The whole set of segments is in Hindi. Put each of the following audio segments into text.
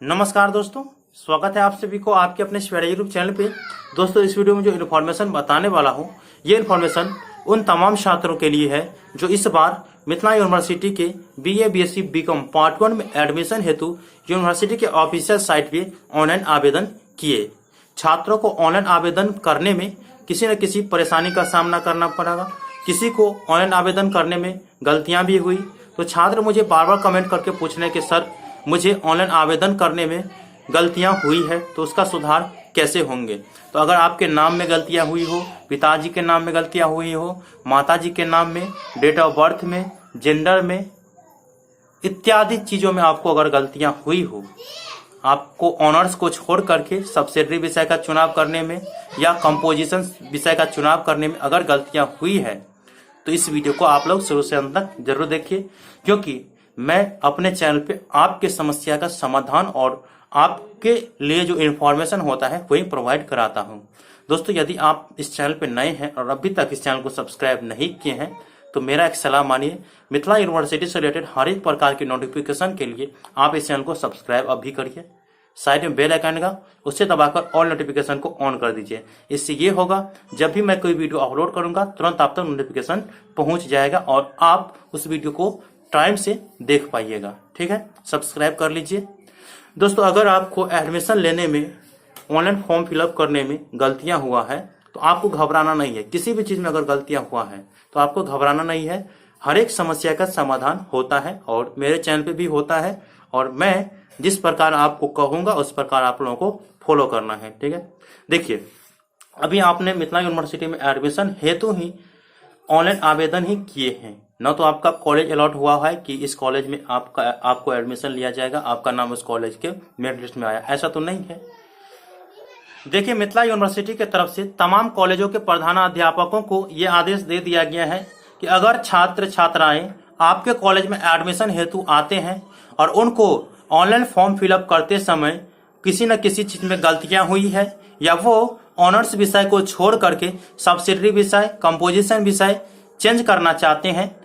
नमस्कार दोस्तों, स्वागत है आप सभी को आपके अपने स्वेडा यूट्यूब चैनल पे। दोस्तों, इस वीडियो में जो इन्फॉर्मेशन बताने वाला हूँ, ये इन्फॉर्मेशन उन तमाम छात्रों के लिए है जो इस बार मिथिला यूनिवर्सिटी के BA BSc BCom पार्ट 1 में एडमिशन हेतु यूनिवर्सिटी के ऑफिशियल साइट पे ऑनलाइन आवेदन किए। छात्रों को ऑनलाइन आवेदन करने में किसी न किसी परेशानी का सामना करना पड़ेगा। किसी को ऑनलाइन आवेदन करने में गलतियां भी हुई, तो छात्र मुझे बार बार कमेंट करके पूछ रहे कि सर, मुझे ऑनलाइन आवेदन करने में गलतियां हुई है तो उसका सुधार कैसे होंगे। तो अगर आपके नाम में गलतियां हुई हो, पिताजी के नाम में गलतियां हुई हो, माताजी के नाम में, डेट ऑफ बर्थ में, जेंडर में, इत्यादि चीजों में आपको अगर गलतियां हुई हो, आपको ऑनर्स को छोड़ करके सब्सिडरी विषय का चुनाव करने में या कंपोजिशन विषय का चुनाव करने में अगर गलतियां हुई है, तो इस वीडियो को आप लोग शुरू से अंत तक जरूर देखिए, क्योंकि मैं अपने चैनल पे आपके समस्या का समाधान और आपके लिए जो इन्फॉर्मेशन होता है वही प्रोवाइड कराता हूं। दोस्तों, यदि आप इस चैनल पे नए हैं और अभी तक इस चैनल को सब्सक्राइब नहीं किए हैं, तो मेरा एक सलाह मानिए, मिथिला यूनिवर्सिटी से रिलेटेड हर एक प्रकार की नोटिफिकेशन के लिए आप इस चैनल को सब्सक्राइब अभी करिए। साइड में बेल आइकन का उससे दबाकर ऑल नोटिफिकेशन को ऑन कर दीजिए। इससे ये होगा, जब भी मैं कोई वीडियो अपलोड करूंगा तुरंत आप तक नोटिफिकेशन पहुंच जाएगा और आप उस वीडियो को टाइम से देख पाइएगा। ठीक है, सब्सक्राइब कर लीजिए। दोस्तों, अगर आपको एडमिशन लेने में, ऑनलाइन फॉर्म फिलअप करने में गलतियां हुआ है तो आपको घबराना नहीं है। किसी भी चीज में अगर गलतियां हुआ है तो आपको घबराना नहीं है। हर एक समस्या का समाधान होता है और मेरे चैनल पे भी होता है, और मैं जिस प्रकार आपको कहूंगा उस प्रकार आप लोगों को फॉलो करना है। ठीक है, देखिए, अभी आपने मिथिला यूनिवर्सिटी में एडमिशन हेतु ही ऑनलाइन आवेदन ही किए हैं, न तो आपका कॉलेज अलॉट हुआ है कि इस कॉलेज में आपको एडमिशन लिया जाएगा, आपका नाम उस कॉलेज के मेरिट लिस्ट में आया, ऐसा तो नहीं है। देखिए, मिथिला यूनिवर्सिटी की तरफ से तमाम कॉलेजों के प्रधानाध्यापकों को यह आदेश दे दिया गया है कि अगर छात्र छात्राएं आपके कॉलेज में एडमिशन हेतु आते हैं और उनको ऑनलाइन फॉर्म फिलअप करते समय किसी न किसी चीज में गलतियां हुई है या वो ऑनर्स विषय को छोड़ करके सब्सिडरी विषय, कंपोजिशन विषय चेंज करना चाहते हैं,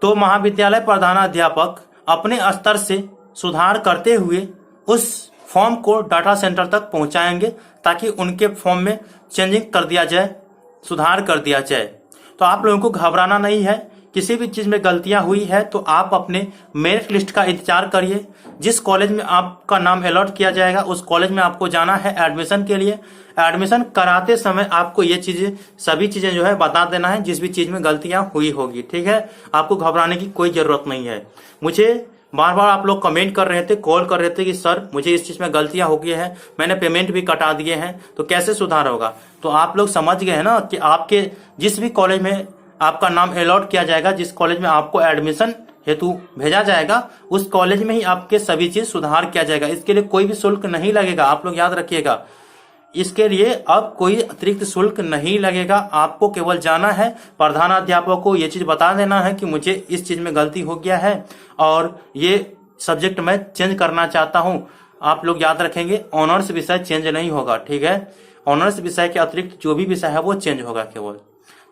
तो महाविद्यालय प्रधानाध्यापक अपने स्तर से सुधार करते हुए उस फॉर्म को डाटा सेंटर तक पहुंचाएंगे ताकि उनके फॉर्म में चेंजिंग कर दिया जाए, सुधार कर दिया जाए। तो आप लोगों को घबराना नहीं है। किसी भी चीज में गलतियां हुई है तो आप अपने मेरिट लिस्ट का इंतजार करिए। जिस कॉलेज में आपका नाम अलॉट किया जाएगा उस कॉलेज में आपको जाना है एडमिशन के लिए। एडमिशन कराते समय आपको ये चीजें, सभी चीजें जो है बता देना है जिस भी चीज में गलतियां हुई होगी। ठीक है, आपको घबराने की कोई जरूरत नहीं है। मुझे बार बार आप लोग कमेंट कर रहे थे, कॉल कर रहे थे कि सर, मुझे इस चीज में गलतियां हो गई है, मैंने पेमेंट भी कटा दिए हैं, तो कैसे सुधार होगा। तो आप लोग समझ गए हैं ना कि आपके जिस भी कॉलेज में आपका नाम अलॉट किया जाएगा, जिस कॉलेज में आपको एडमिशन हेतु भेजा जाएगा, उस कॉलेज में ही आपके सभी चीज सुधार किया जाएगा। इसके लिए कोई भी शुल्क नहीं लगेगा, आप लोग याद रखिएगा। इसके लिए अब कोई अतिरिक्त शुल्क नहीं लगेगा। आपको केवल जाना है, प्रधानाध्यापक को ये चीज बता देना है कि मुझे इस चीज में गलती हो गया है और ये सब्जेक्ट मैं चेंज करना चाहता हूं। आप लोग याद रखेंगे, ऑनर्स विषय चेंज नहीं होगा। ठीक है, ऑनर्स विषय के अतिरिक्त जो भी विषय है वो चेंज होगा केवल।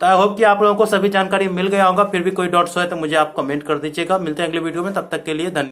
तो आई होप कि आप लोगों को सभी जानकारी मिल गया होगा। फिर भी कोई डाउट्स हो तो मुझे आप कमेंट कर दीजिएगा। मिलते हैं अगले वीडियो में, तब तक के लिए धन्यवाद।